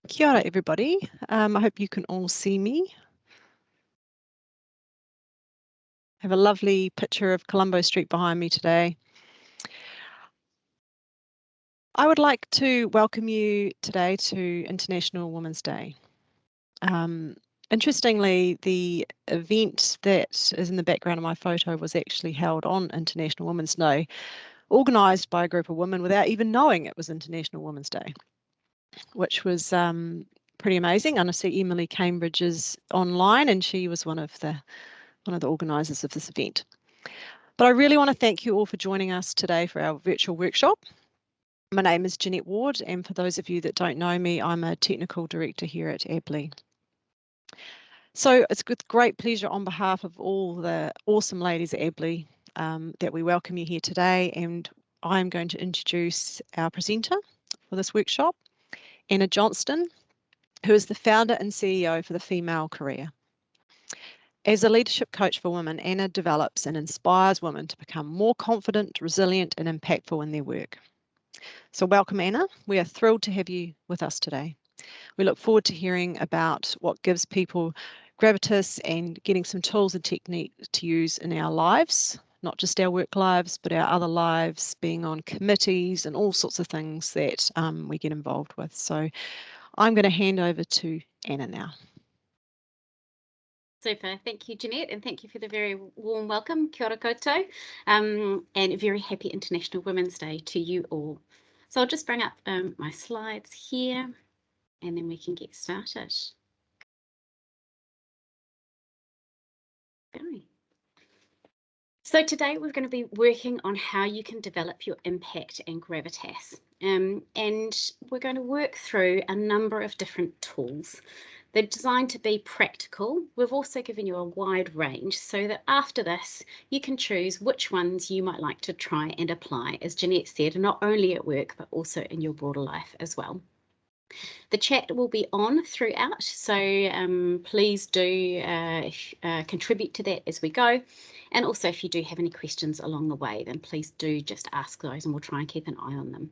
Kia ora, everybody. I hope you can all see me. I have a lovely picture of Colombo Street behind me today. I would like to welcome you today to International Women's Day. Interestingly, the event that is in the background of my photo was actually held on International Women's Day, organised by a group of women without even knowing it was International Women's Day, which was pretty amazing. And I see Emily Cambridge is online, and she was one of the organisers of this event. But I really want to thank you all for joining us today for our virtual workshop. My name is Jeanette Ward, and for those of you that don't know me, I'm a technical director here at Abley. So it's with great pleasure on behalf of all the awesome ladies at Abley that we welcome you here today, and I'm going to introduce our presenter for this workshop, Anna Johnstone, who is the founder and CEO for the Female Career. As a leadership coach for women, Anna develops and inspires women to become more confident, resilient, and impactful in their work. So welcome, Anna. We are thrilled to have you with us today. We look forward to hearing about what gives people gravitas and getting some tools and techniques to use in our lives, not just our work lives, but our other lives, being on committees and all sorts of things that we get involved with. So I'm going to hand over to Anna now. Super. Thank you, Jeanette, and thank you for the very warm welcome. Kia ora koutou, and a very happy International Women's Day to you all. So I'll just bring up my slides here, and then we can get started. Okay. So today we're going to be working on how you can develop your impact and gravitas. And we're going to work through a number of different tools. They're designed to be practical. We've also given you a wide range so that after this, you can choose which ones you might like to try and apply, as Jeanette said, not only at work, but also in your broader life as well. The chat will be on throughout, so please do contribute to that as we go. And also, if you do have any questions along the way, then please do just ask those and we'll try and keep an eye on them.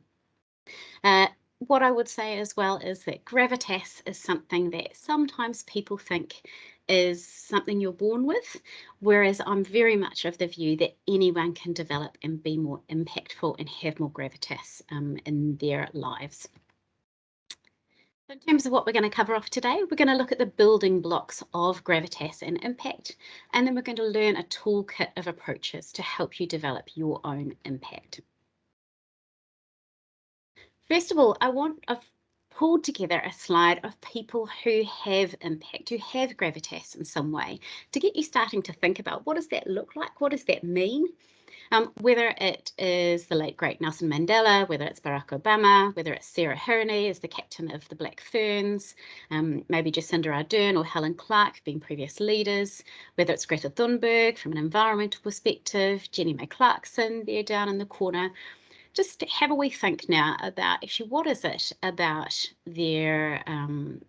What I would say as well is that gravitas is something that sometimes people think is something you're born with, whereas I'm very much of the view that anyone can develop and be more impactful and have more gravitas in their lives. So in terms of what we're going to cover off today, we're going to look at the building blocks of gravitas and impact, and then we're going to learn a toolkit of approaches to help you develop your own impact. First of all, I've pulled together a slide of people who have impact, who have gravitas in some way, to get you starting to think about what does that look like? What does that mean? Whether it is the late great Nelson Mandela, whether it's Barack Obama, whether it's Sarah Hirini as the captain of the Black Ferns, maybe Jacinda Ardern or Helen Clark being previous leaders, whether it's Greta Thunberg from an environmental perspective, Jenny May Clarkson there down in the corner. Just have a wee think now about actually what is it about their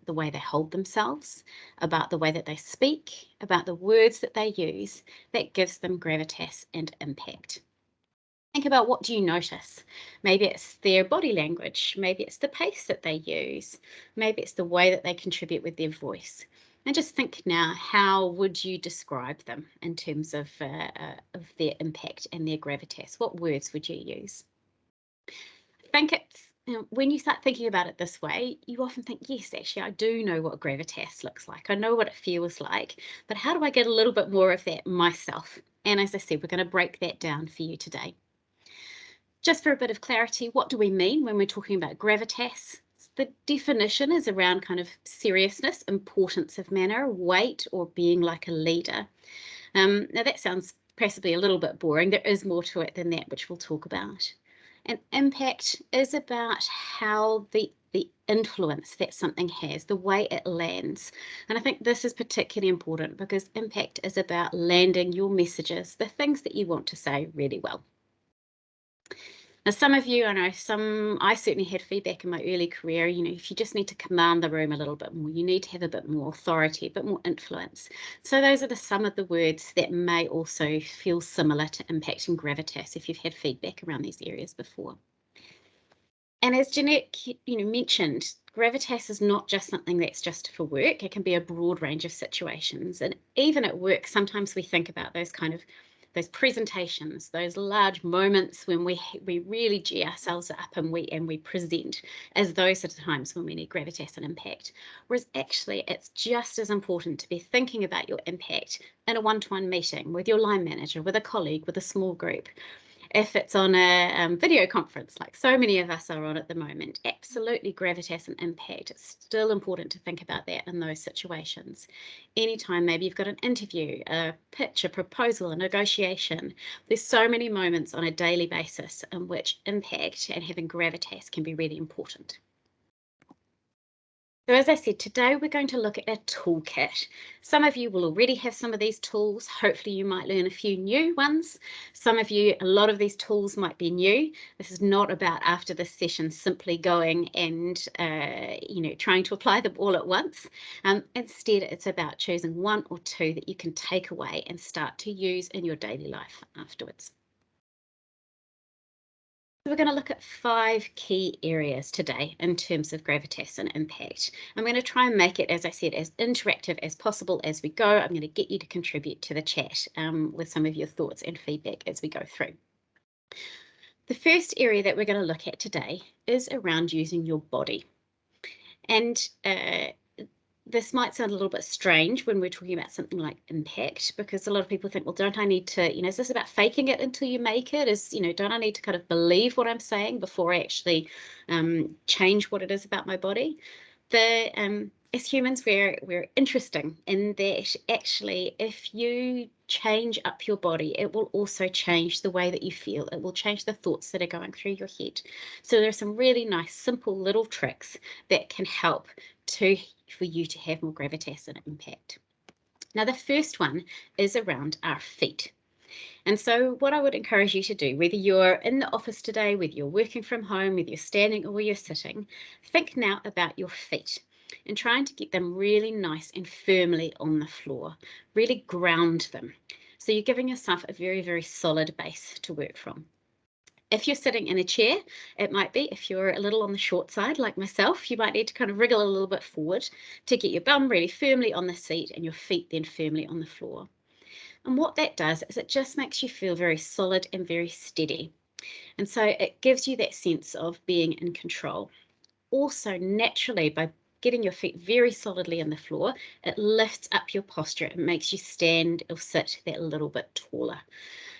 the way they hold themselves, about the way that they speak, about the words that they use that gives them gravitas and impact. Think about what do you notice? Maybe it's their body language, maybe it's the pace that they use, maybe it's the way that they contribute with their voice. And just think now, how would you describe them in terms of their impact and their gravitas? What words would you use? I think it's, when you start thinking about it this way, you often think, yes, actually, I do know what gravitas looks like. I know what it feels like, but how do I get a little bit more of that myself? And as I said, we're going to break that down for you today. Just for a bit of clarity, what do we mean when we're talking about gravitas? The definition is around kind of seriousness, importance of manner, weight, or being like a leader. Now that sounds possibly a little bit boring. There is more to it than that, which we'll talk about. And impact is about how the influence that something has, the way it lands. And I think this is particularly important because impact is about landing your messages, the things that you want to say really well. Now, some of you, I know I certainly had feedback in my early career, if you just need to command the room a little bit more, you need to have a bit more authority, a bit more influence. So those are some of the words that may also feel similar to impact and gravitas if you've had feedback around these areas before. And as Jeanette, mentioned, Gravitas is not just something that's just for work. It can be a broad range of situations. And even at work, sometimes we think about those presentations, those large moments when we really gee ourselves up and we present, as those are the times when we need gravitas and impact. Whereas actually it's just as important to be thinking about your impact in a one-to-one meeting with your line manager, with a colleague, with a small group. If it's on a video conference, like so many of us are on at the moment, absolutely gravitas and impact. It's still important to think about that in those situations. Anytime maybe you've got an interview, a pitch, a proposal, a negotiation, there's so many moments on a daily basis in which impact and having gravitas can be really important. So as I said, today we're going to look at a toolkit. Some of you will already have some of these tools. Hopefully you might learn a few new ones. Some of you, a lot of these tools might be new. This is not about after this session simply going and trying to apply them all at once. Instead, it's about choosing one or two that you can take away and start to use in your daily life afterwards. So we're going to look at 5 key areas today in terms of gravitas and impact. I'm going to try and make it, as I said, as interactive as possible as we go. I'm going to get you to contribute to the chat with some of your thoughts and feedback as we go through. The first area that we're going to look at today is around using your body. And this might sound a little bit strange when we're talking about something like impact, because a lot of people think, well, don't I need to, is this about faking it until you make it? Don't I need to kind of believe what I'm saying before I actually change what it is about my body? As humans, we're interesting in that actually, if you change up your body, it will also change the way that you feel. It will change the thoughts that are going through your head. So there are some really nice, simple little tricks that can help for you to have more gravitas and impact. Now, the first one is around our feet. And so what I would encourage you to do, whether you're in the office today, whether you're working from home, whether you're standing or whether you're sitting, think now about your feet and trying to get them really nice and firmly on the floor, really ground them. So you're giving yourself a very, very solid base to work from. If you're sitting in a chair, it might be, if you're a little on the short side like myself, you might need to kind of wriggle a little bit forward to get your bum really firmly on the seat and your feet then firmly on the floor. And what that does is it just makes you feel very solid and very steady. And so it gives you that sense of being in control. Also, naturally, by getting your feet very solidly on the floor, it lifts up your posture. It makes you stand or sit that little bit taller.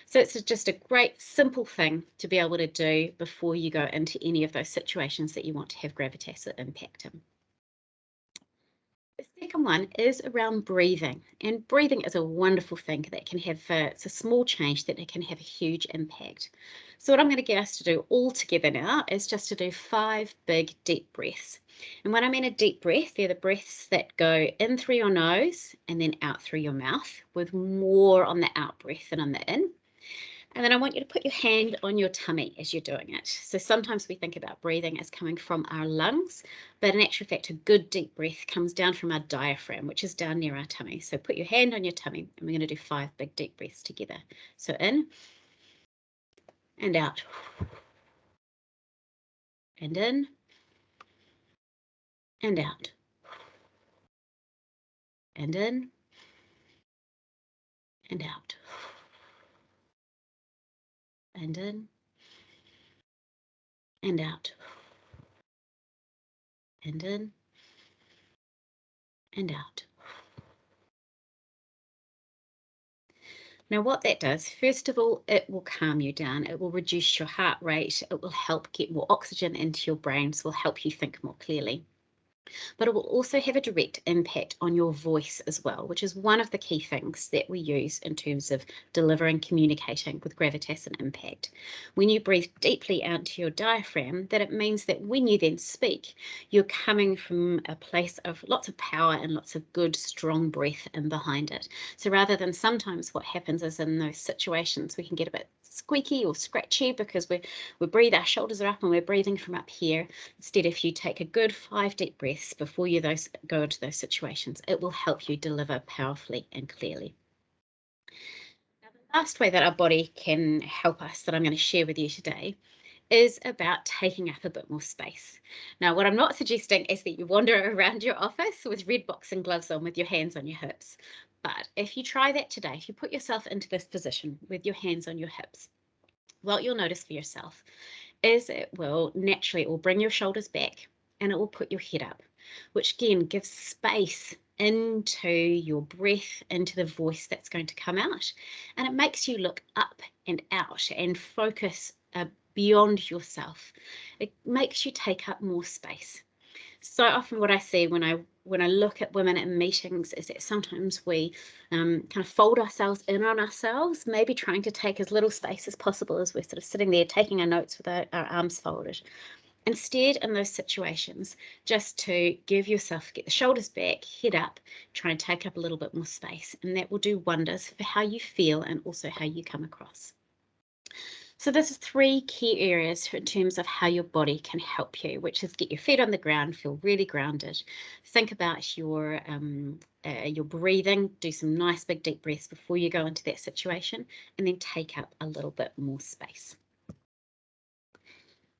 So it's just a great simple thing to be able to do before you go into any of those situations that you want to have gravitas or impact in. The second one is around breathing, and breathing is a wonderful thing that can have, it's a small change that it can have a huge impact. So what I'm going to get us to do all together now is just to do 5 big deep breaths. And when I mean a deep breath, they're the breaths that go in through your nose and then out through your mouth, with more on the out breath than on the in. And then I want you to put your hand on your tummy as you're doing it. So sometimes we think about breathing as coming from our lungs, but in actual fact, a good deep breath comes down from our diaphragm, which is down near our tummy. So put your hand on your tummy, and we're going to do 5 big deep breaths together. So in and out, and in and out, and in and out, and in and out, and in and out. Now what that does, first of all, it will calm you down. It will reduce your heart rate. It will help get more oxygen into your brains, will help you think more clearly. But it will also have a direct impact on your voice as well, which is one of the key things that we use in terms of delivering, communicating with gravitas and impact. When you breathe deeply out to your diaphragm, that it means that when you then speak, you're coming from a place of lots of power and lots of good, strong breath in behind it. So rather than sometimes what happens is in those situations, we can get a bit squeaky or scratchy because we breathe, our shoulders are up and we're breathing from up here. Instead, if you take a good 5 deep breaths before you go into those situations, it will help you deliver powerfully and clearly. Now, the last way that our body can help us that I'm going to share with you today is about taking up a bit more space. Now, what I'm not suggesting is that you wander around your office with red boxing gloves on with your hands on your hips. But if you try that today, if you put yourself into this position with your hands on your hips, what you'll notice for yourself is it will bring your shoulders back and it will put your head up, which again gives space into your breath, into the voice that's going to come out. And it makes you look up and out and focus beyond yourself. It makes you take up more space. So often what I see when I look at women in meetings is that sometimes we kind of fold ourselves in on ourselves, maybe trying to take as little space as possible as we're sort of sitting there taking our notes with our arms folded. Instead, in those situations, just to get the shoulders back, head up, try and take up a little bit more space, and that will do wonders for how you feel and also how you come across. So there's 3 key areas in terms of how your body can help you, which is get your feet on the ground, feel really grounded. Think about your breathing, do some nice big deep breaths before you go into that situation, and then take up a little bit more space.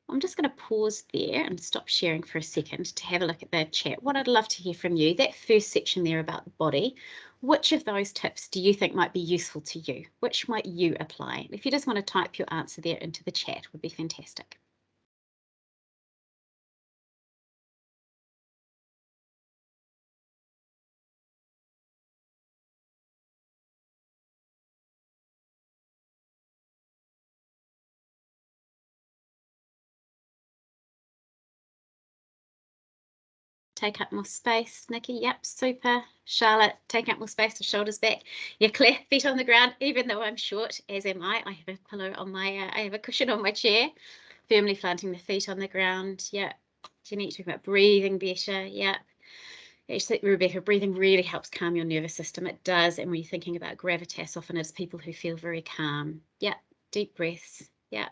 I'm just going to pause there and stop sharing for a second to have a look at the chat. What I'd love to hear from you, that first section there about the body, which of those tips do you think might be useful to you? Which might you apply? If you just want to type your answer there into the chat, would be fantastic. Take up more space. Nikki, yep, super. Charlotte, take up more space with shoulders back. Yeah, Claire, feet on the ground, even though I'm short, as am I. I have a pillow on my, I have a cushion on my chair. Firmly planting the feet on the ground. Yeah. Jenny, talking about breathing better. Yeah. Actually, Rebecca, breathing really helps calm your nervous system. It does. And when you're thinking about gravitas, often it's people who feel very calm. Yeah. Deep breaths. Yeah.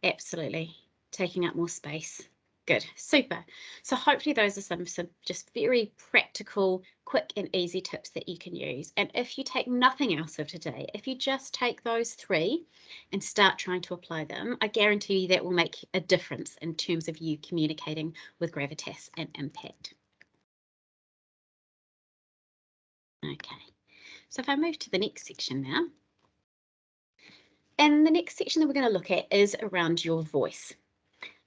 Absolutely. Taking up more space. Good, super. So hopefully those are some just very practical, quick and easy tips that you can use. And if you take nothing else of today, if you just take those 3 and start trying to apply them, I guarantee you that will make a difference in terms of you communicating with gravitas and impact. Okay, so if I move to the next section now. And the next section that we're going to look at is around your voice.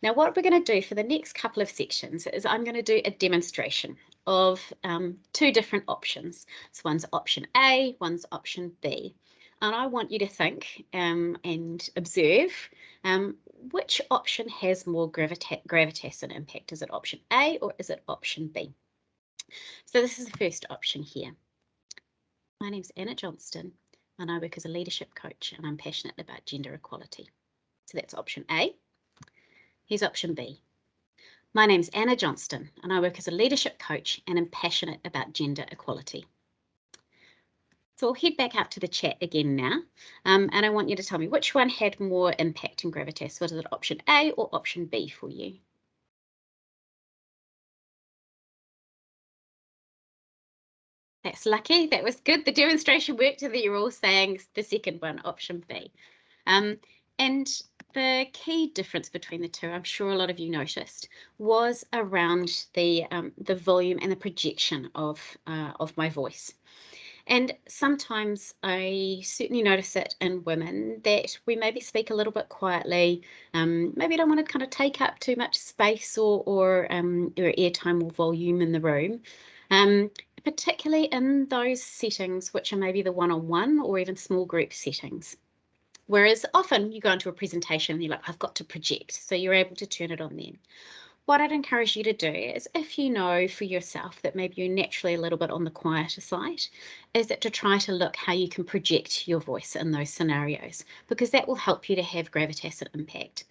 Now, what we're going to do for the next couple of sections is I'm going to do a demonstration of 2 different options. So one's option A, one's option B. And I want you to think and observe which option has more gravitas and impact. Is it option A or is it option B? So this is the first option here. My name's Anna Johnstone and I work as a leadership coach and I'm passionate about gender equality. So that's option A. Here's option B. My name's Anna Johnstone and I work as a leadership coach and am passionate about gender equality. So I'll head back up to the chat again now and I want you to tell me which one had more impact and gravitas. Was it option A or option B for you? That's lucky. That was good. The demonstration worked and you're all saying the second one, option B. And the key difference between the 2, I'm sure a lot of you noticed, was around the volume and the projection of my voice. And sometimes I certainly notice it in women that we maybe speak a little bit quietly, maybe don't want to kind of take up too much space or airtime or volume in the room. Particularly in those settings which are maybe the one-on-one or even small group settings. Whereas often you go into a presentation and you're like, I've got to project. So you're able to turn it on then. What I'd encourage you to do is if you know for yourself that maybe you're naturally a little bit on the quieter side, is that to try to look how you can project your voice in those scenarios, because that will help you to have gravitas and impact.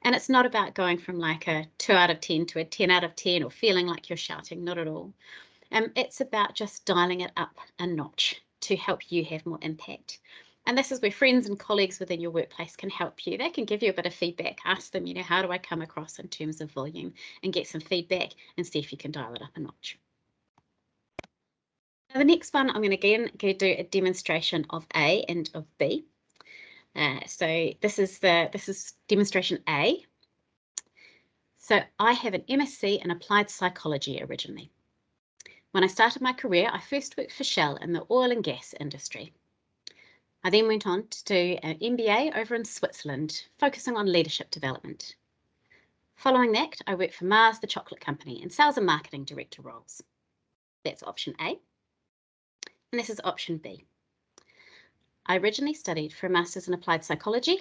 And it's not about going from like a 2 out of 10 to a 10 out of 10 or feeling like you're shouting, not at all. It's about just dialing it up a notch to help you have more impact. And this is where friends and colleagues within your workplace can help you. They can give you a bit of feedback. Ask them, how do I come across in terms of volume, and get some feedback and see if you can dial it up a notch. Now, the next one, I'm going to again do a demonstration of A and of B. So this is demonstration A. So I have an MSc in applied psychology originally. When I started my career, I first worked for Shell in the oil and gas industry. I then went on to do an MBA over in Switzerland, focusing on leadership development. Following that, I worked for Mars, the chocolate company, in sales and marketing director roles. That's option A. And this is option B. I originally studied for a master's in applied psychology.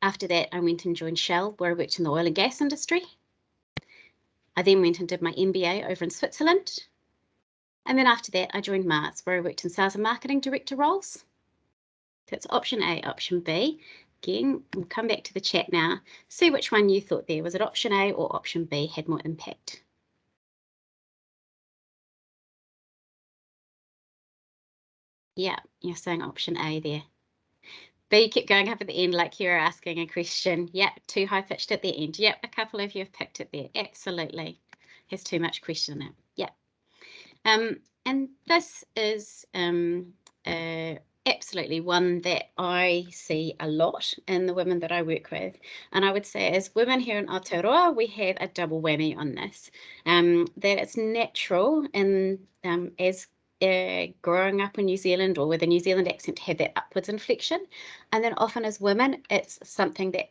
After that, I went and joined Shell, where I worked in the oil and gas industry. I then went and did my MBA over in Switzerland. And then after that, I joined Mars, where I worked in sales and marketing director roles. That's option A, option B. Again, we'll come back to the chat now. See which one you thought there. Was it option A or option B had more impact? Yeah, you're saying option A there. B, you kept going up at the end like you're asking a question. Yep, too high-pitched at the end. Yep, a couple of you have picked it there. Absolutely. Has too much question in it. Yep. And this is absolutely one that I see a lot in the women that I work with. And I would say as women here in Aotearoa, we have a double whammy on this. That it's natural and as growing up in New Zealand or with a New Zealand accent to have that upwards inflection. And then often as women, it's something that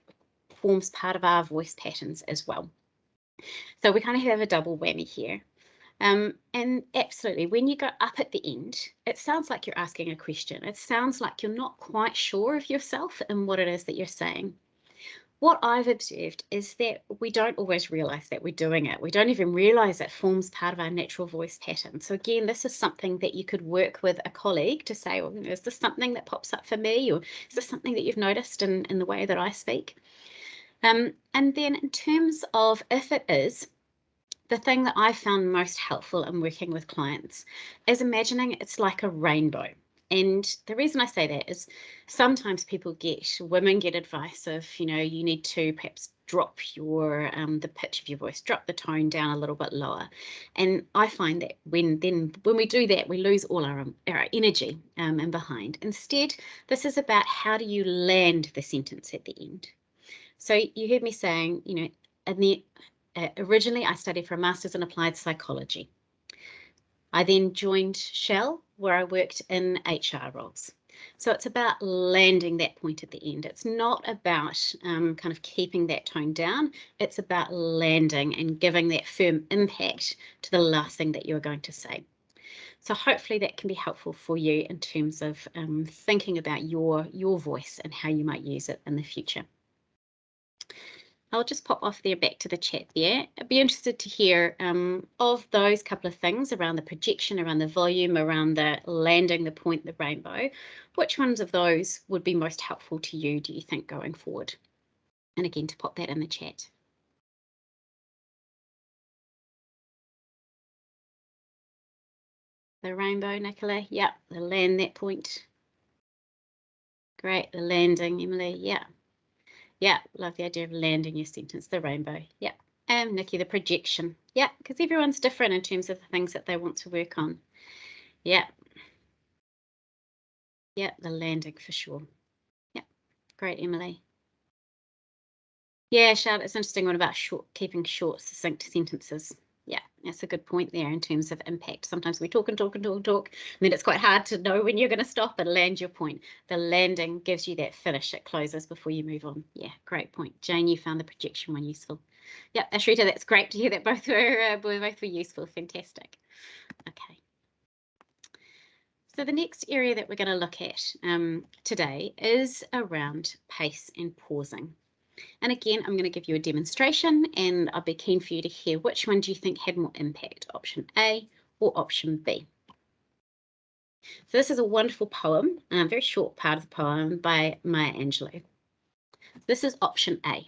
forms part of our voice patterns as well. So we kind of have a double whammy here. And absolutely, when you go up at the end, it sounds like you're asking a question. It sounds like you're not quite sure of yourself and what it is that you're saying. What I've observed is that we don't always realize that we're doing it. We don't even realize it forms part of our natural voice pattern. So again, this is something that you could work with a colleague to say, well, is this something that pops up for me? Or is this something that you've noticed in the way that I speak? And then in terms of if it is, the thing that I found most helpful in working with clients is imagining it's like a rainbow. And the reason I say that is sometimes women get advice of, you need to perhaps drop the pitch of your voice, drop the tone down a little bit lower. And I find that when we do that, we lose all our energy and behind. Instead, this is about how do you land the sentence at the end. So you heard me saying, originally, I studied for a master's in applied psychology. I then joined Shell, where I worked in HR roles. So it's about landing that point at the end. It's not about kind of keeping that tone down. It's about landing and giving that firm impact to the last thing that you're going to say. So hopefully that can be helpful for you in terms of thinking about your voice and how you might use it in the future. I'll just pop off there back to the chat there. I'd be interested to hear of those couple of things around the projection, around the volume, around the landing the point, the rainbow. Which ones of those would be most helpful to you, do you think, going forward? And again, to pop that in the chat. The rainbow, Nicola. Yep, the land that point. Great, the landing, Emily. Yeah. Yeah, love the idea of landing your sentence, the rainbow. Yeah. And Nikki, the projection. Yeah, because everyone's different in terms of the things that they want to work on. Yeah. Yeah, the landing for sure. Yeah, great, Emily. Yeah, Charlotte, it's interesting one about keeping short, succinct sentences. Yeah, that's a good point there in terms of impact. Sometimes we talk and talk and talk and talk, and then it's quite hard to know when you're going to stop and land your point. The landing gives you that finish. It closes before you move on. Yeah, great point. Jane, you found the projection one useful. Yeah, Ashrita, that's great to hear that both were useful. Fantastic. Okay. So the next area that we're going to look at today is around pace and pausing. And again, I'm going to give you a demonstration and I'll be keen for you to hear which one do you think had more impact, option A or option B. So this is a wonderful poem, a very short part of the poem by Maya Angelou. This is option A.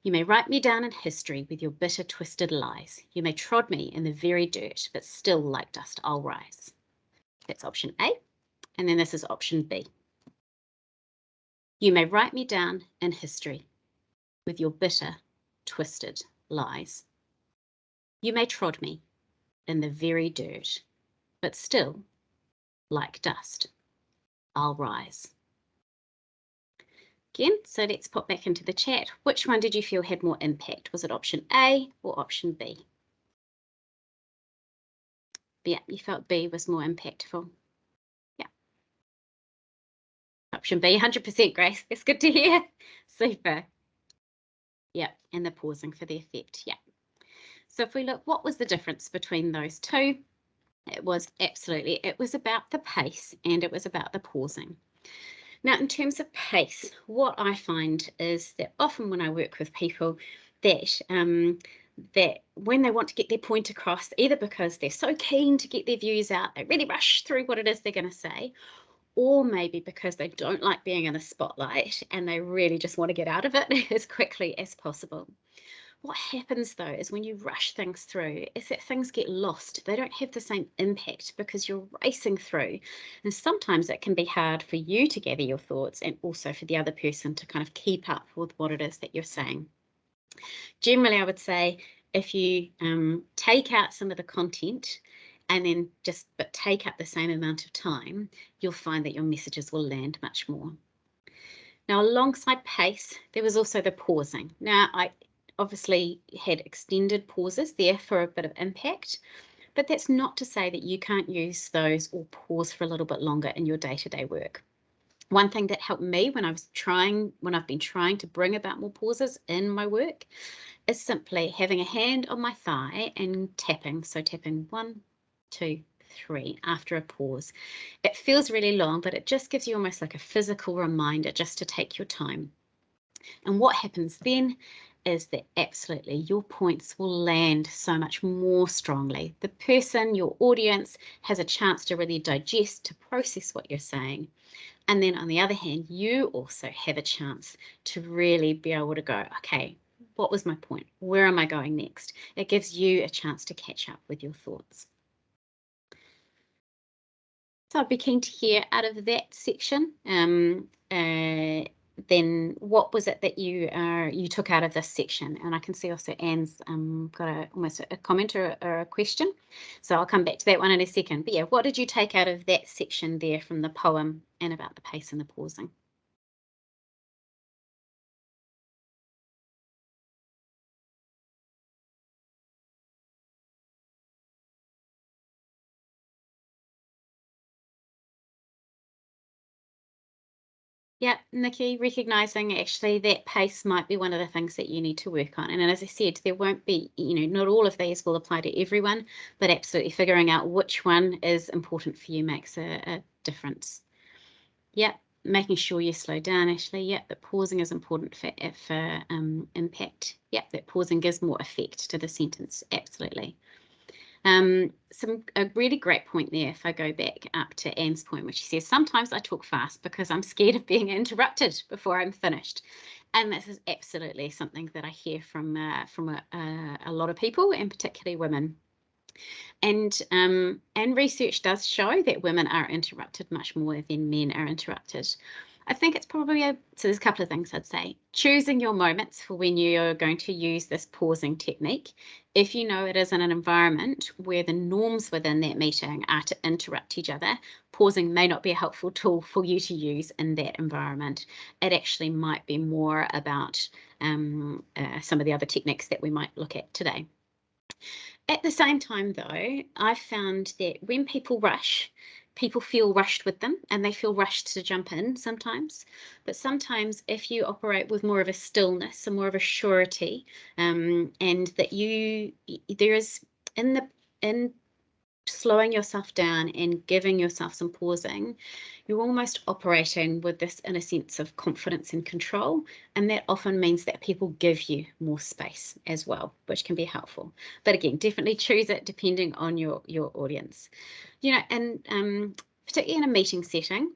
You may write me down in history with your bitter, twisted lies. You may trod me in the very dirt, but still like dust I'll rise. That's option A. And then this is option B. You may write me down in history with your bitter, twisted lies. You may trod me in the very dirt, but still, like dust, I'll rise. again. So let's pop back into the chat. Which one did you feel had more impact? Was it option A or option B? Yeah, you felt B was more impactful. Yeah. Option B, 100%, Grace. That's good to hear. Super. Yeah, and the pausing for the effect. Yeah. So if we look, what was the difference between those two? It was about the pace and it was about the pausing. Now, in terms of pace, what I find is that often when I work with people that that when they want to get their point across, either because they're so keen to get their views out, they really rush through what it is they're going to say, or maybe because they don't like being in the spotlight and they really just want to get out of it as quickly as possible. What happens though is when you rush things through is that things get lost. They don't have the same impact because you're racing through. And sometimes it can be hard for you to gather your thoughts and also for the other person to kind of keep up with what it is that you're saying. Generally, I would say if you take out some of the content and then but take up the same amount of time, you'll find that your messages will land much more. Now, alongside pace, there was also the pausing. Now, I obviously had extended pauses there for a bit of impact, but that's not to say that you can't use those or pause for a little bit longer in your day-to-day work. One thing that helped me when I've been trying to bring about more pauses in my work is simply having a hand on my thigh and tapping. So tapping 1, 2, 3 after a pause. It feels really long, but it just gives you almost like a physical reminder just to take your time. And what happens then is that absolutely your points will land so much more strongly. The person, your audience, has a chance to really digest, to process what you're saying. And then on the other hand, you also have a chance to really be able to go, okay, what was my point? Where am I going next? It gives you a chance to catch up with your thoughts. So I'd be keen to hear out of that section, then what was it that you took out of this section? And I can see also Anne's got almost a comment or a question. So I'll come back to that one in a second. But yeah, what did you take out of that section there from the poem and about the pace and the pausing? Yeah, Nikki, recognising actually that pace might be one of the things that you need to work on. And as I said, there won't be, not all of these will apply to everyone, but absolutely figuring out which one is important for you makes a difference. Yeah, making sure you slow down, Ashley. Yeah, that pausing is important for impact. Yeah, that pausing gives more effect to the sentence. Absolutely. A really great point there, if I go back up to Anne's point, which she says, sometimes I talk fast because I'm scared of being interrupted before I'm finished. And this is absolutely something that I hear from a lot of people, and particularly women. And research does show that women are interrupted much more than men are interrupted. I think it's probably so there's a couple of things I'd say. Choosing your moments for when you're going to use this pausing technique. If you know it is in an environment where the norms within that meeting are to interrupt each other, pausing may not be a helpful tool for you to use in that environment. It actually might be more about some of the other techniques that we might look at today. At the same time, though, I've found that when people rush, people feel rushed with them and they feel rushed to jump in sometimes. But sometimes if you operate with more of a stillness and more of a surety, and that there is in slowing yourself down and giving yourself some pausing, you're almost operating with this inner sense of confidence and control. And that often means that people give you more space as well, which can be helpful. But again, definitely choose it depending on your audience. And particularly in a meeting setting,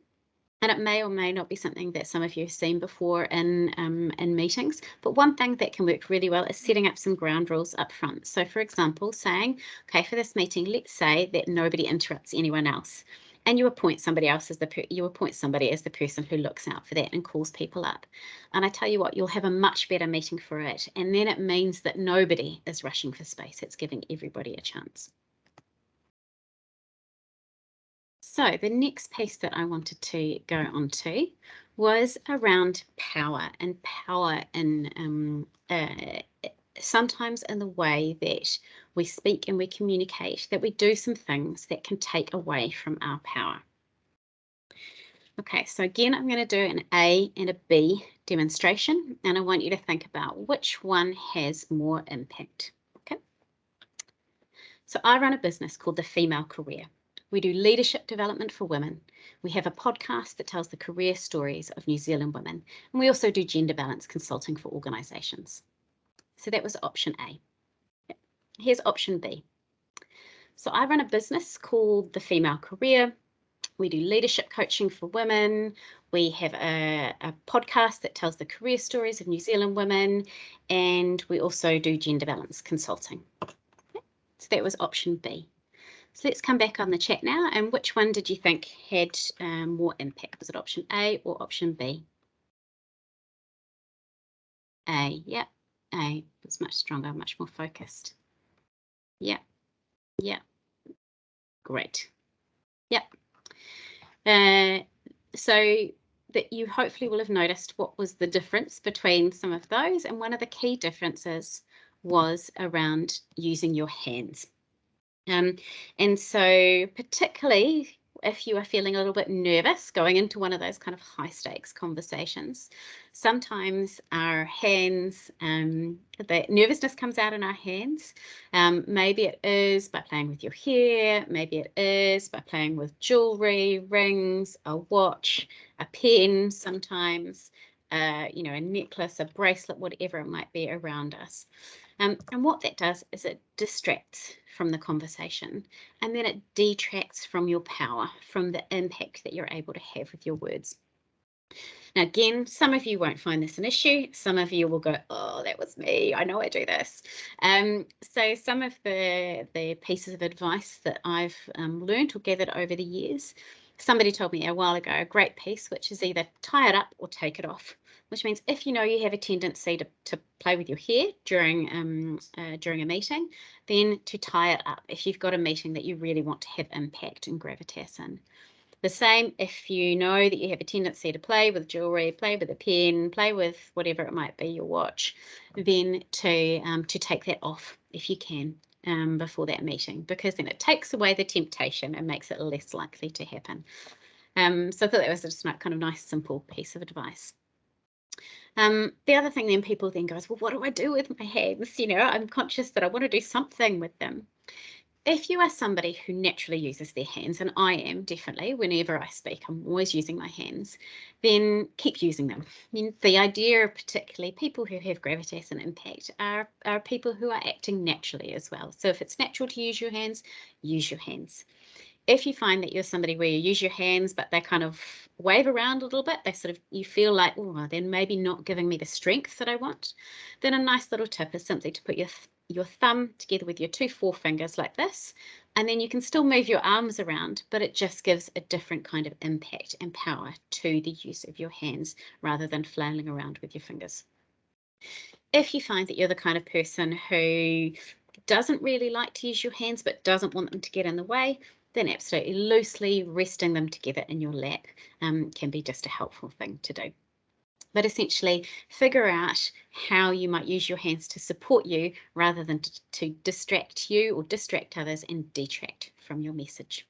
and it may or may not be something that some of you have seen before in meetings, but one thing that can work really well is setting up some ground rules up front. So for example, saying, okay, for this meeting, let's say that nobody interrupts anyone else. And you appoint somebody else as the person who looks out for that and calls people up. And I tell you what, you'll have a much better meeting for it. And then it means that nobody is rushing for space. It's giving everybody a chance. So the next piece that I wanted to go on to was around power, and power in sometimes in the way that we speak and we communicate, that we do some things that can take away from our power. Okay, so again, I'm going to do an A and a B demonstration, and I want you to think about which one has more impact. Okay. So I run a business called The Female Career. We do leadership development for women. We have a podcast that tells the career stories of New Zealand women, and we also do gender balance consulting for organisations. So that was option A. Here's option B. So I run a business called The Female Career. We do leadership coaching for women. We have a podcast that tells the career stories of New Zealand women, and we also do gender balance consulting. Okay. So that was option B. So let's come back on the chat now, and which one did you think had more impact? Was it option A or option B? A, yeah, A was much stronger, much more focused. Yeah, yeah, great. Yep. So that you hopefully will have noticed what was the difference between some of those, and one of the key differences was around using your hands. And so particularly if you are feeling a little bit nervous going into one of those kind of high stakes conversations, sometimes our hands, the nervousness comes out in our hands. Maybe it is by playing with your hair, maybe it is by playing with jewelry, rings, a watch, a pen sometimes, you know, a necklace, a bracelet, whatever it might be around us. And what that does is it distracts from the conversation, and then it detracts from your power, from the impact that you're able to have with your words. Now, again, some of you won't find this an issue. Some of you will go, oh, that was me. I know I do this. So some of the pieces of advice that I've learned or gathered over the years, somebody told me a while ago, a great piece, which is either tie it up or take it off, which means if you know you have a tendency to play with your hair during a meeting, then to tie it up if you've got a meeting that you really want to have impact and gravitas in. The same if you know that you have a tendency to play with jewelry, play with a pen, play with whatever it might be, your watch, then to take that off if you can before that meeting, because then it takes away the temptation and makes it less likely to happen. So I thought that was just a kind of nice, simple piece of advice. The other thing then people then goes, well, what do I do with my hands? You know, I'm conscious that I want to do something with them. If you are somebody who naturally uses their hands, and I am definitely, whenever I speak, I'm always using my hands, then keep using them. I mean, the idea of particularly people who have gravitas and impact are people who are acting naturally as well. So if it's natural to use your hands, use your hands. If you find that you're somebody where you use your hands, but they kind of wave around a little bit, they sort of, you feel like, oh, they're maybe not giving me the strength that I want, then a nice little tip is simply to put your thumb together with your 2 forefingers like this, and then you can still move your arms around, but it just gives a different kind of impact and power to the use of your hands rather than flailing around with your fingers. If you find that you're the kind of person who doesn't really like to use your hands but doesn't want them to get in the way, then absolutely loosely resting them together in your lap can be just a helpful thing to do. But essentially figure out how you might use your hands to support you rather than to distract you or distract others and detract from your message.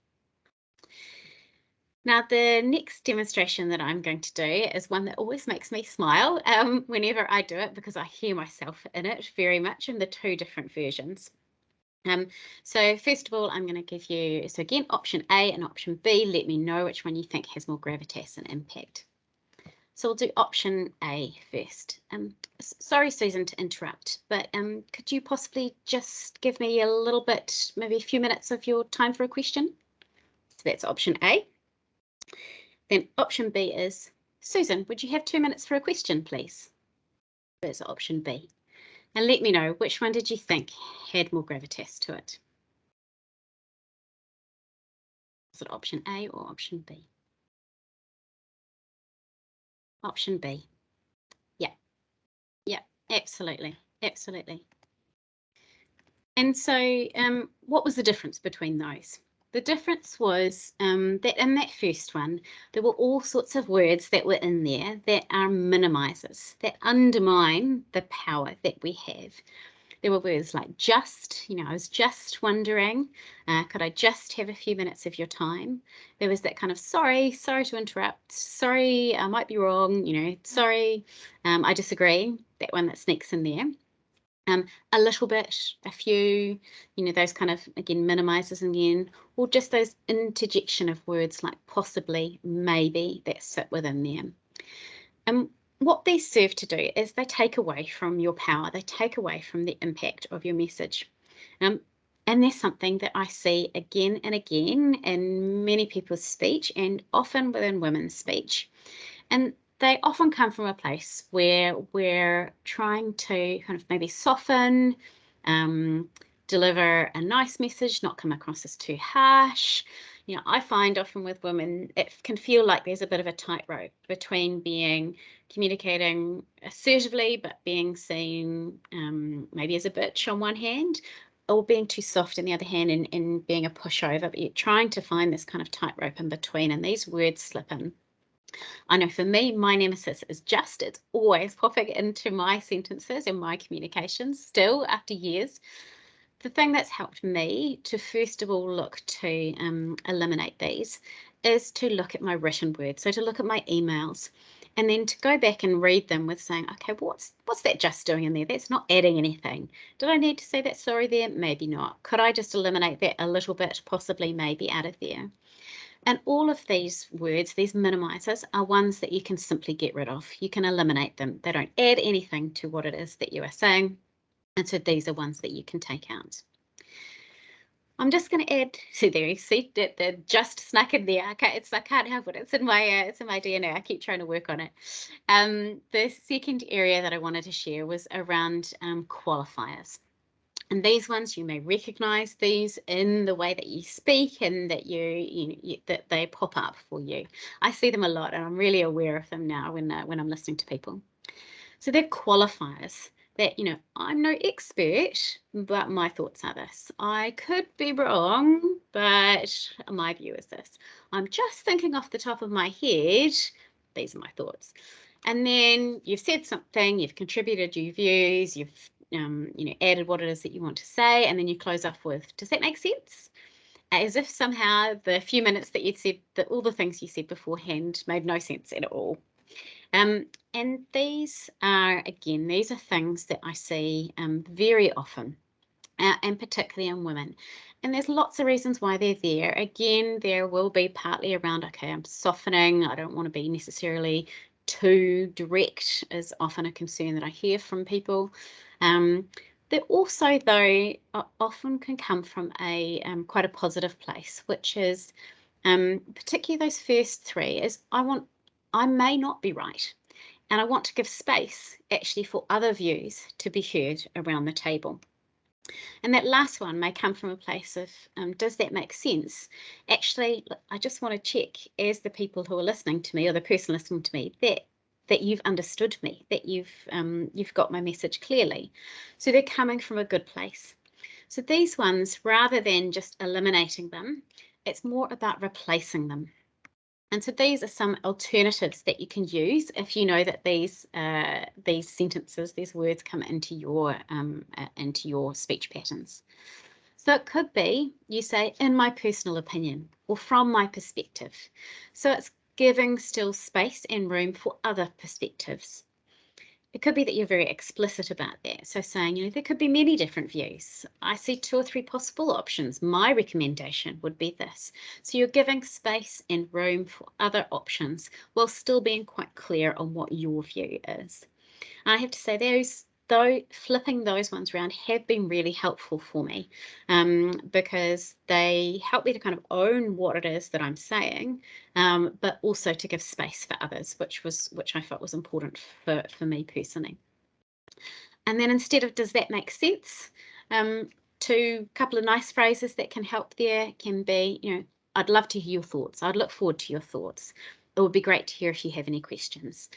Now, the next demonstration that I'm going to do is one that always makes me smile whenever I do it, because I hear myself in it very much in the 2 different versions. So first of all, I'm going to give you, so again, option A and option B. Let me know which one you think has more gravitas and impact. So we'll do option A first. Sorry, Susan, to interrupt, but could you possibly just give me a little bit, maybe a few minutes of your time for a question? So that's option A. Then option B is, Susan, would you have 2 minutes for a question, please? That's option B. And let me know, which one did you think had more gravitas to it? Is it option A or option B? Option B. Yeah, absolutely, absolutely. And so what was the difference between those? The difference was that in that first one, there were all sorts of words that were in there that are minimizers, that undermine the power that we have. There were words like just, I was just wondering, could I just have a few minutes of your time? There was that kind of sorry to interrupt, sorry, I might be wrong, sorry, I disagree, that one that sneaks in there. A little bit, a few, those kind of, again, minimizers in the end, or just those interjection of words like possibly, maybe, that sit within there. And what these serve to do is they take away from your power, they take away from the impact of your message. And there's something that I see again and again in many people's speech, and often within women's speech. And they often come from a place where we're trying to kind of maybe soften, deliver a nice message, not come across as too harsh. I find often with women, it can feel like there's a bit of a tightrope between communicating assertively, but being seen maybe as a bitch on one hand, or being too soft on the other hand, and being a pushover, but you're trying to find this kind of tightrope in between, and these words slip in. I know for me, my nemesis is just, it's always popping into my sentences and my communications still after years. The thing that's helped me to first of all look to eliminate these is to look at my written words. So to look at my emails and then to go back and read them with saying, okay, what's that just doing in there? That's not adding anything. Did I need to say that sorry there? Maybe not. Could I just eliminate that a little bit, possibly maybe out of there? And all of these words, these minimizers, are ones that you can simply get rid of. You can eliminate them. They don't add anything to what it is that you are saying. And so these are ones that you can take out. I'm just going to add, so there you see that they're just snuck in there. Okay, I can't help it. It's in my DNA. I keep trying to work on it. The second area that I wanted to share was around qualifiers. And these ones, you may recognize these in the way that you speak and that that they pop up for you. I see them a lot, and I'm really aware of them now when I'm listening to people. So they're qualifiers that, I'm no expert, but my thoughts are this. I could be wrong, but my view is this. I'm just thinking off the top of my head. These are my thoughts. And then you've said something, you've contributed your views, you've added what it is that you want to say, and then you close off with, does that make sense? As if somehow the few minutes that you'd said, all the things you said beforehand made no sense at all. And these are things that I see very often, and particularly in women. And there's lots of reasons why they're there. Again, there will be partly around, okay, I'm softening. I don't want to be necessarily too direct, is often a concern that I hear from people. They also, though, often can come from a quite a positive place, which is particularly those first three, is I may not be right, and I want to give space actually for other views to be heard around the table. And that last one may come from a place of, does that make sense? Actually, I just want to check, as the people who are listening to me, or the person listening to me, that you've understood me, that you've got my message clearly. So they're coming from a good place. So these ones, rather than just eliminating them, it's more about replacing them. And so these are some alternatives that you can use if you know that these sentences, these words come into your speech patterns. So it could be you say, in my personal opinion, or from my perspective. So it's giving still space and room for other perspectives. It could be that you're very explicit about that. So saying, there could be many different views. I see 2 or 3 possible options. My recommendation would be this. So you're giving space and room for other options while still being quite clear on what your view is. And I have to say, flipping those ones around have been really helpful for me, because they help me to kind of own what it is that I'm saying, but also to give space for others, which I felt was important for me personally. And then instead of, does that make sense? A couple of nice phrases that can help there can be, I'd love to hear your thoughts. I'd look forward to your thoughts. It would be great to hear if you have any questions.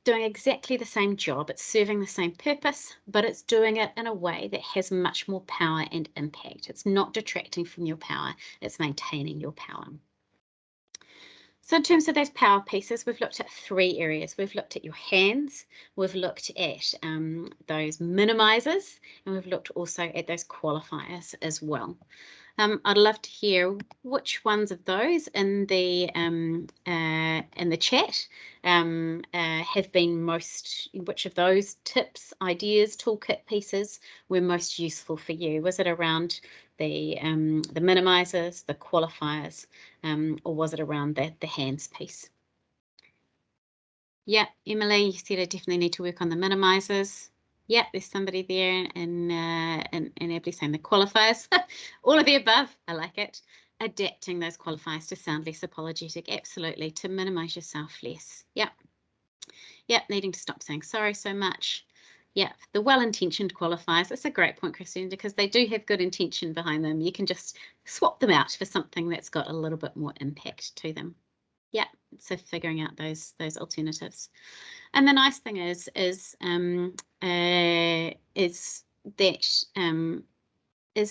doing exactly the same job. It's serving the same purpose, but it's doing it in a way that has much more power and impact. It's not detracting from your power, it's maintaining your power. So in terms of those power pieces, we've looked at 3 areas. We've looked at your hands, we've looked at those minimizers, and we've looked also at those qualifiers as well. I'd love to hear which ones of those in the chat have been which of those tips, ideas, toolkit pieces were most useful for you. Was it around the minimizers, the qualifiers, or was it around the hands piece? Yeah, Emily, you said I definitely need to work on the minimizers. Yeah, there's somebody there and Abley saying the qualifiers. All of the above. I like it. Adapting those qualifiers to sound less apologetic. Absolutely. To minimize yourself less. Yep. Yep. Needing to stop saying sorry so much. Yeah, the well-intentioned qualifiers. That's a great point, Christine, because they do have good intention behind them. You can just swap them out for something that's got a little bit more impact to them. Yeah, so figuring out those alternatives. And the nice thing is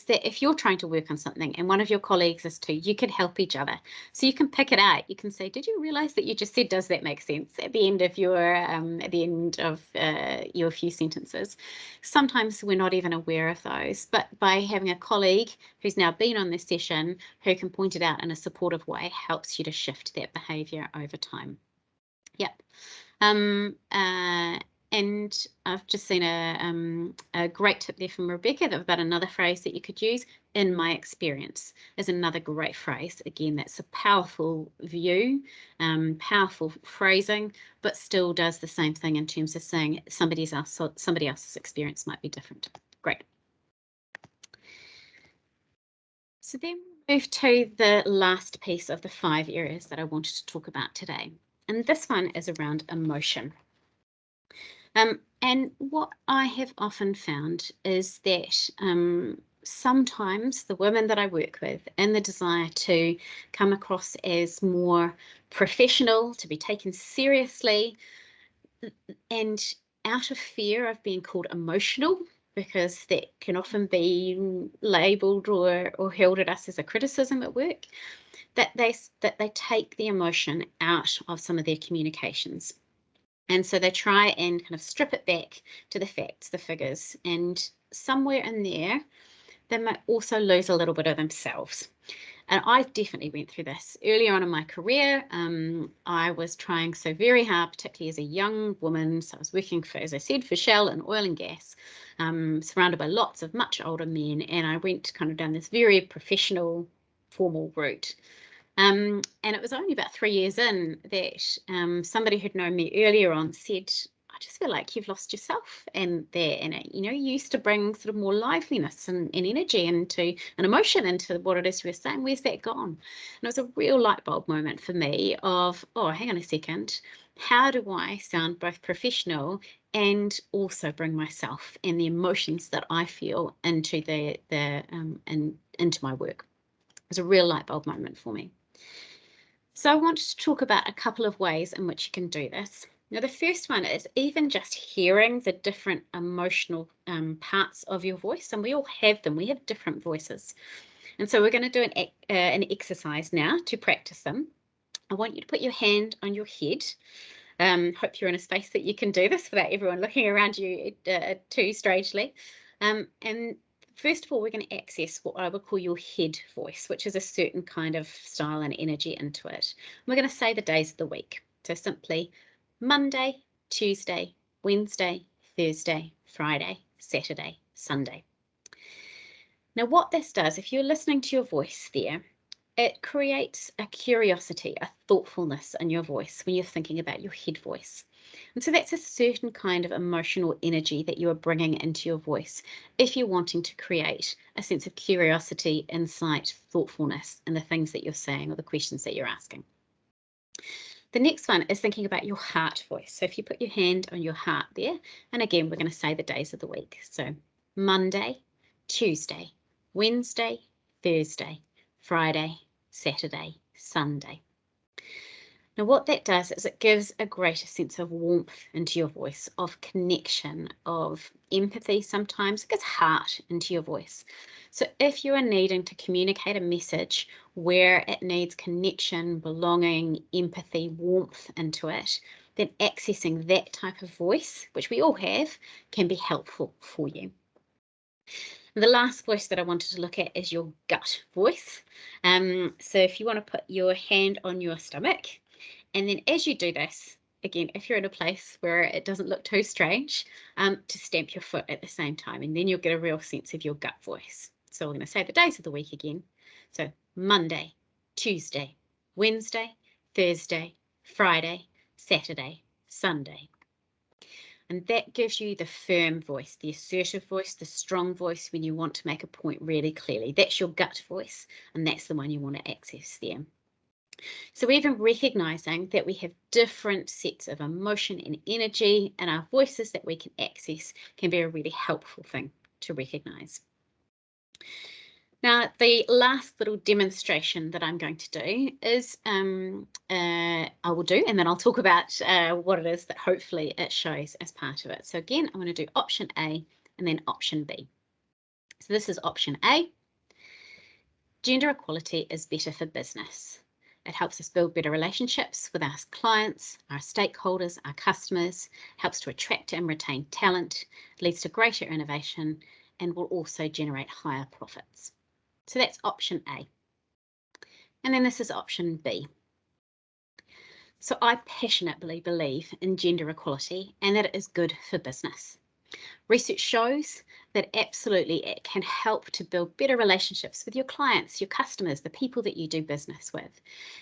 that if you're trying to work on something and one of your colleagues is too, you can help each other. So you can pick it out. You can say, "Did you realize that you just said, does that make sense?" at the end of your few sentences. Sometimes we're not even aware of those, but by having a colleague who's now been on this session who can point it out in a supportive way helps you to shift that behavior over time. Yep. And I've just seen a great tip there from Rebecca about another phrase that you could use. "In my experience" is another great phrase. Again, that's a powerful view, powerful phrasing, but still does the same thing in terms of saying somebody else's experience might be different. Great. So then we move to the last piece of the 5 areas that I wanted to talk about today. And this one is around emotion. And what I have often found is that sometimes the women that I work with, in the desire to come across as more professional, to be taken seriously, and out of fear of being called emotional, because that can often be labelled or held at us as a criticism at work, that they take the emotion out of some of their communications. And so they try and kind of strip it back to the facts, the figures, and somewhere in there, they might also lose a little bit of themselves. And I definitely went through this earlier on in my career. I was trying so very hard, particularly as a young woman. So I was working for, as I said, for Shell and oil and gas, surrounded by lots of much older men. And I went kind of down this very professional, formal route. And it was only about 3 years in that somebody who'd known me earlier on said, "I just feel like you've lost yourself and you used to bring sort of more liveliness and energy and emotion into what it is you were saying. Where's that gone?" And it was a real light bulb moment for me of, oh, hang on a second. How do I sound both professional and also bring myself and the emotions that I feel into into my work? It was a real light bulb moment for me. So I wanted to talk about a couple of ways in which you can do this. Now, the first one is even just hearing the different emotional parts of your voice, and we all have them. We have different voices. And so we're going to do an exercise now to practice them. I want you to put your hand on your head. Hope you're in a space that you can do this without everyone looking around you too strangely. And first of all, we're going to access what I would call your head voice, which is a certain kind of style and energy into it. We're going to say the days of the week. So simply Monday, Tuesday, Wednesday, Thursday, Friday, Saturday, Sunday. Now, what this does, if you're listening to your voice there, it creates a curiosity, a thoughtfulness in your voice when you're thinking about your head voice. And so that's a certain kind of emotional energy that you are bringing into your voice if you're wanting to create a sense of curiosity, insight, thoughtfulness in the things that you're saying or the questions that you're asking. The next one is thinking about your heart voice. So if you put your hand on your heart there, and again, we're going to say the days of the week. So Monday, Tuesday, Wednesday, Thursday, Friday, Saturday, Sunday. Now, what that does is it gives a greater sense of warmth into your voice, of connection, of empathy sometimes. It gives heart into your voice. So if you are needing to communicate a message where it needs connection, belonging, empathy, warmth into it, then accessing that type of voice, which we all have, can be helpful for you. The last voice that I wanted to look at is your gut voice. So if you want to put your hand on your stomach, and then as you do this, again, if you're in a place where it doesn't look too strange, to stamp your foot at the same time, and then you'll get a real sense of your gut voice. So we're going to say the days of the week again. So Monday, Tuesday, Wednesday, Thursday, Friday, Saturday, Sunday. And that gives you the firm voice, the assertive voice, the strong voice when you want to make a point really clearly. That's your gut voice, and that's the one you want to access there. So even recognizing that we have different sets of emotion and energy in our voices that we can access can be a really helpful thing to recognize. Now, the last little demonstration that I'm going to do is I will do, and then I'll talk about what it is that hopefully it shows as part of it. So again, I'm going to do option A and then option B. So this is option A. Gender equality is better for business. It helps us build better relationships with our clients, our stakeholders, our customers, helps to attract and retain talent, leads to greater innovation, and will also generate higher profits. So that's option A. And then this is option B. So I passionately believe in gender equality and that it is good for business. Research shows that absolutely it can help to build better relationships with your clients, your customers, the people that you do business with.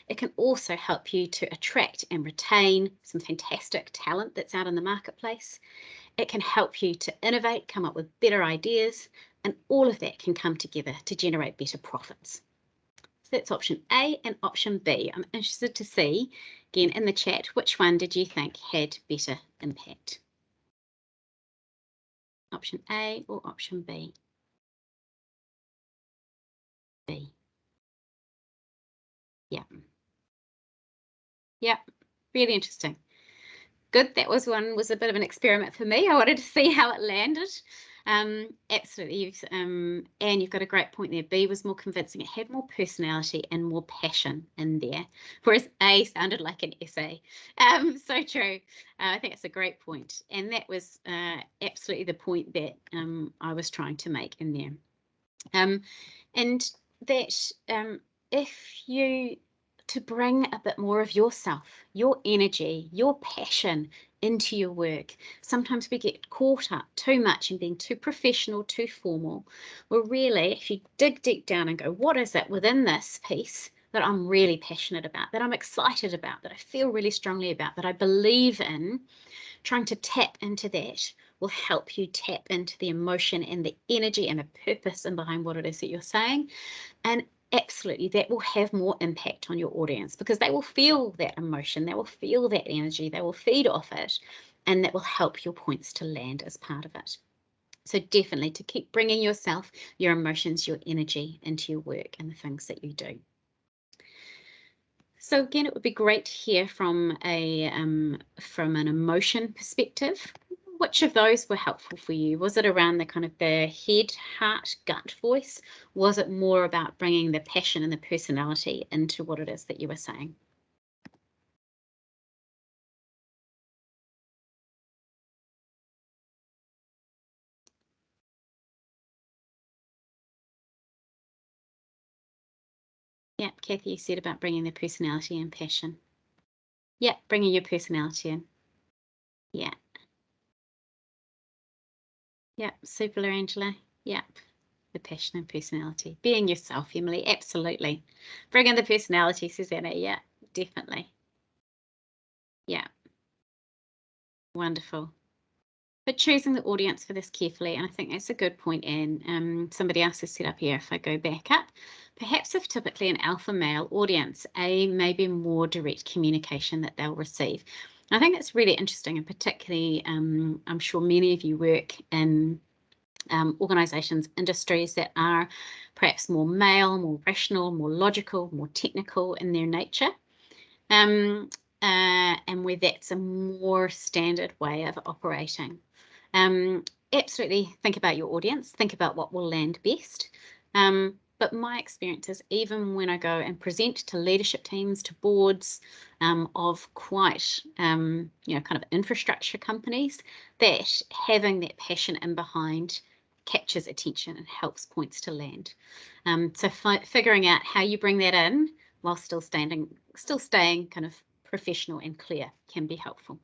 It can also help you to attract and retain some fantastic talent that's out in the marketplace. It can help you to innovate, come up with better ideas, and all of that can come together to generate better profits. So that's option A and option B. I'm interested to see, again, in the chat, which one did you think had better impact? Option A or option B? B. Yeah. Yeah, really interesting. Good. That was a bit of an experiment for me. I wanted to see how it landed. Absolutely. Anne, you've got a great point there. B was more convincing. It had more personality and more passion in there, whereas A sounded like an essay. So true. I think it's a great point. And that was absolutely the point that I was trying to make in there. And that if you to bring a bit more of yourself, your energy, your passion into your work. Sometimes we get caught up too much in being too professional, too formal. Well, really, if you dig deep down and go, what is it within this piece that I'm really passionate about, that I'm excited about, that I feel really strongly about, that I believe in, trying to tap into that will help you tap into the emotion and the energy and the purpose and behind what it is that you're saying. And absolutely, that will have more impact on your audience because they will feel that emotion, they will feel that energy, they will feed off it, and that will help your points to land as part of it. So definitely to keep bringing yourself, your emotions, your energy into your work and the things that you do. So again, it would be great to hear from an emotion perspective. Which of those were helpful for you? Was it around the kind of the head, heart, gut voice? Was it more about bringing the passion and the personality into what it is that you were saying? Yeah, Kathy, you said about bringing the personality and passion. Yeah, bringing your personality in. Yeah. Yeah, super, Angela. Yeah. The passion and personality. Being yourself, Emily, absolutely. Bring in the personality, Susanna. Yeah, definitely. Yeah. Wonderful. But choosing the audience for this carefully, and I think that's a good point, Anne. Somebody else has set up here, if I go back up, perhaps if typically an alpha male audience, A may be more direct communication that they'll receive. I think that's really interesting, and particularly I'm sure many of you work in organisations, industries that are perhaps more male, more rational, more logical, more technical in their nature. and where that's a more standard way of operating. Absolutely think about your audience, think about what will land best. But my experience is, even when I go and present to leadership teams, to boards of quite, kind of infrastructure companies, that having that passion in behind captures attention and helps points to land. So figuring out how you bring that in while still staying kind of professional and clear can be helpful.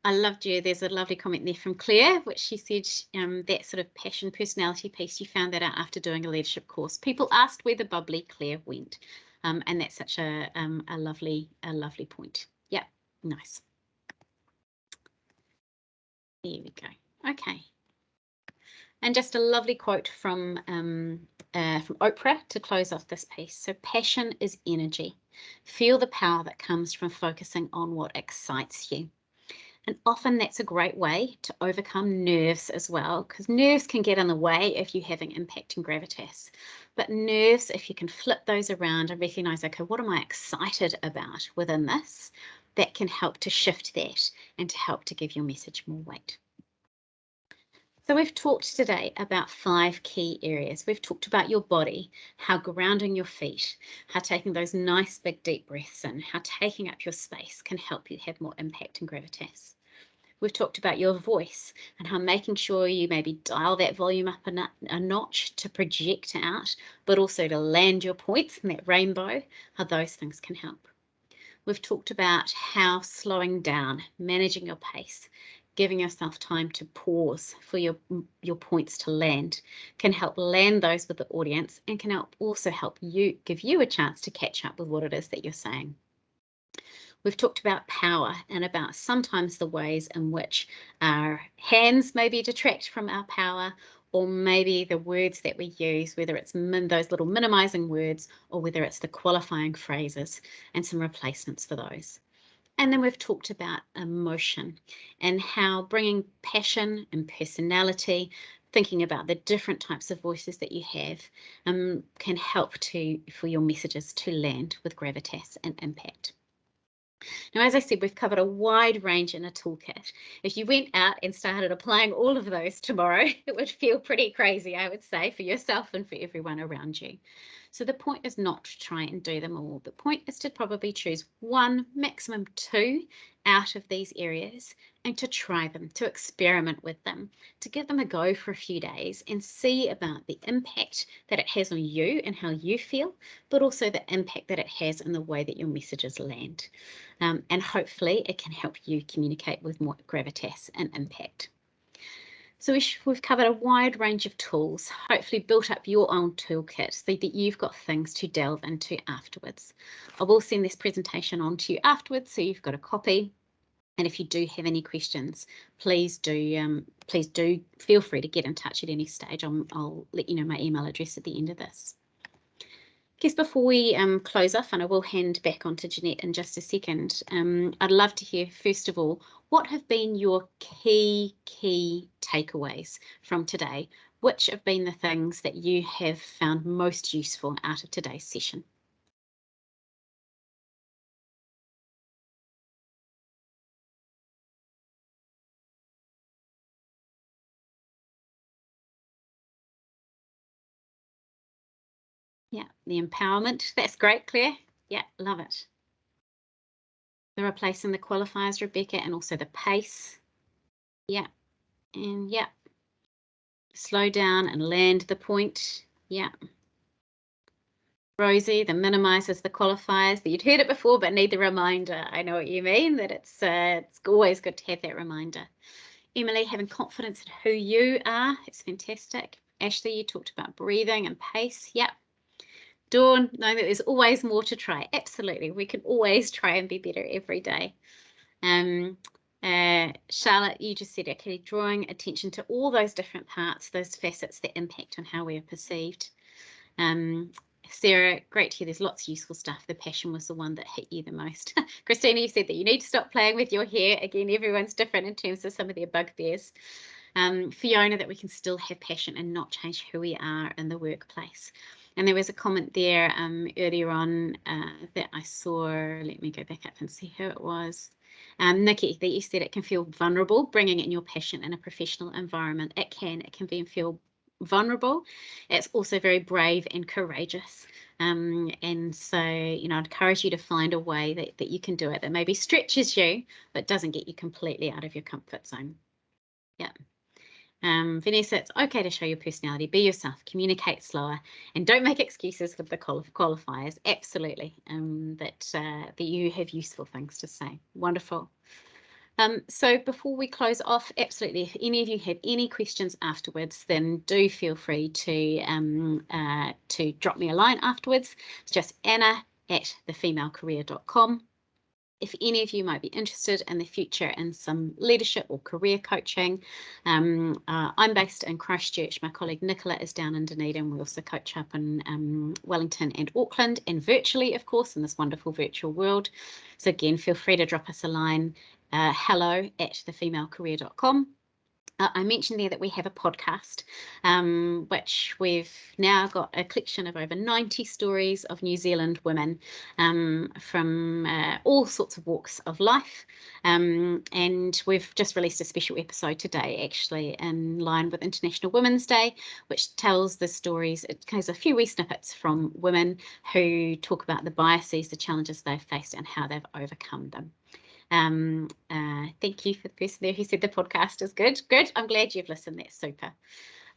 I loved you. There's a lovely comment there from Claire, which she said that sort of passion personality piece, you found that out after doing a leadership course. People asked where the bubbly Claire went. And that's such a lovely point. Yeah, nice. There we go. Okay. And just a lovely quote from Oprah to close off this piece. So passion is energy. Feel the power that comes from focusing on what excites you. And often that's a great way to overcome nerves as well, because nerves can get in the way if you're having impact and gravitas. But nerves, if you can flip those around and recognize, okay, what am I excited about within this? That can help to shift that and to help to give your message more weight. So we've talked today about 5 key areas. We've talked about your body, how grounding your feet, how taking those nice big deep breaths in, how taking up your space can help you have more impact and gravitas. We've talked about your voice and how making sure you maybe dial that volume up a notch to project out, but also to land your points in that rainbow, how those things can help. We've talked about how slowing down, managing your pace, giving yourself time to pause for your points to land can help land those with the audience and can also help you, give you a chance to catch up with what it is that you're saying. We've talked about power and about sometimes the ways in which our hands maybe detract from our power, or maybe the words that we use, whether it's those little minimizing words or whether it's the qualifying phrases and some replacements for those. And then we've talked about emotion and how bringing passion and personality, thinking about the different types of voices that you have, can help for your messages to land with gravitas and impact. Now, as I said, we've covered a wide range in a toolkit. If you went out and started applying all of those tomorrow, it would feel pretty crazy, I would say, for yourself and for everyone around you. So the point is not to try and do them all. The point is to probably choose 1, maximum 2 out of these areas and to try them, to experiment with them, to give them a go for a few days and see about the impact that it has on you and how you feel, but also the impact that it has in the way that your messages land. And hopefully it can help you communicate with more gravitas and impact. So we've covered a wide range of tools, hopefully built up your own toolkit so that you've got things to delve into afterwards. I will send this presentation on to you afterwards, so you've got a copy. And if you do have any questions, please do feel free to get in touch at any stage. I'll let you know my email address at the end of this. I guess before we close off, and I will hand back on to Jeanette in just a second, I'd love to hear, first of all, what have been your key takeaways from today? Which have been the things that you have found most useful out of today's session? Yeah, the empowerment. That's great, Claire. Yeah, love it. The replacing the qualifiers, Rebecca, and also the pace. Yeah, and yeah. Slow down and land the point. Yeah. Rosie, the minimizes the qualifiers. You'd heard it before, but need the reminder. I know what you mean, that it's always good to have that reminder. Emily, having confidence in who you are. It's fantastic. Ashley, you talked about breathing and pace. Yep. Dawn, know that there's always more to try. Absolutely. We can always try and be better every day. Charlotte, you just said, okay, drawing attention to all those different parts, those facets that impact on how we are perceived. Sarah, great to hear there's lots of useful stuff. The passion was the one that hit you the most. Christina, you said that you need to stop playing with your hair. Again, everyone's different in terms of some of their bugbears. Fiona, that we can still have passion and not change who we are in the workplace. And there was a comment there earlier on that I saw. Let me go back up and see who it was. Nikki, that you said it can feel vulnerable bringing in your passion in a professional environment. It can feel vulnerable. It's also very brave and courageous. And so, you know, I'd encourage you to find a way that you can do it that maybe stretches you, but doesn't get you completely out of your comfort zone. Yeah. Vanessa, it's okay to show your personality, be yourself, communicate slower, and don't make excuses with the qualifiers. Absolutely, that you have useful things to say. Wonderful. So before we close off, absolutely, if any of you have any questions afterwards, then do feel free to drop me a line afterwards. It's just anna@thefemalecareer.com. If any of you might be interested in the future in some leadership or career coaching, I'm based in Christchurch. My colleague Nicola is down in Dunedin. We also coach up in Wellington and Auckland, and virtually, of course, in this wonderful virtual world. So again, feel free to drop us a line, hello@thefemalecareer.com. I mentioned there that we have a podcast, which we've now got a collection of over 90 stories of New Zealand women from all sorts of walks of life. And we've just released a special episode today, actually, in line with International Women's Day, which tells the stories. It has a few wee snippets from women who talk about the biases, the challenges they've faced, and how they've overcome them. Thank you for the person there who said the podcast is good. Good. I'm glad you've listened. That's super.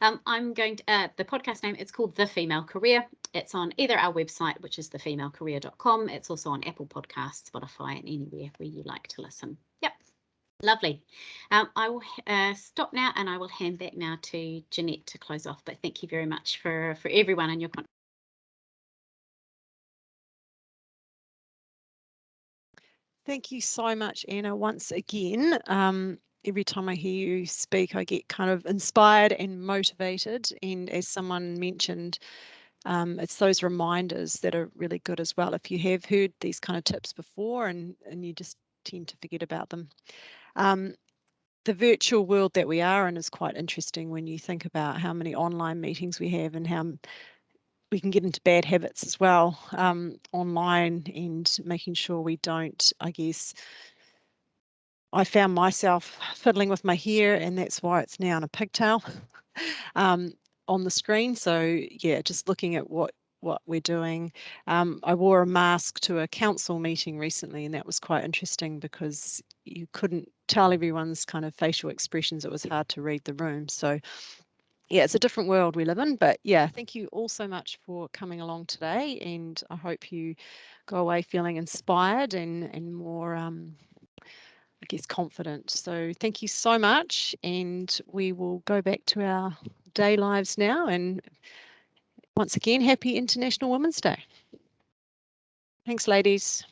I'm going to, the podcast name, it's called The Female Career. It's on either our website, which is thefemalecareer.com. It's also on Apple Podcasts, Spotify, and anywhere where you like to listen. Yep. Lovely. I will stop now and I will hand back now to Jeanette to close off. But thank you very much for everyone and your contribution. Thank you so much, Anna, once again. Every time I hear you speak, I get kind of inspired and motivated. And as someone mentioned, it's those reminders that are really good as well. If you have heard these kind of tips before and you just tend to forget about them. The virtual world that we are in is quite interesting when you think about how many online meetings we have and how we can get into bad habits as well online, and making sure we don't, I guess, I found myself fiddling with my hair, and that's why it's now in a pigtail on the screen. So yeah, just looking at what we're doing. I wore a mask to a council meeting recently, and that was quite interesting because you couldn't tell everyone's kind of facial expressions. It was hard to read the room. So yeah, it's a different world we live in. But yeah, thank you all so much for coming along today, and I hope you go away feeling inspired and more I guess confident. So thank you so much, and we will go back to our day lives now. And once again, happy International Women's Day. Thanks, ladies.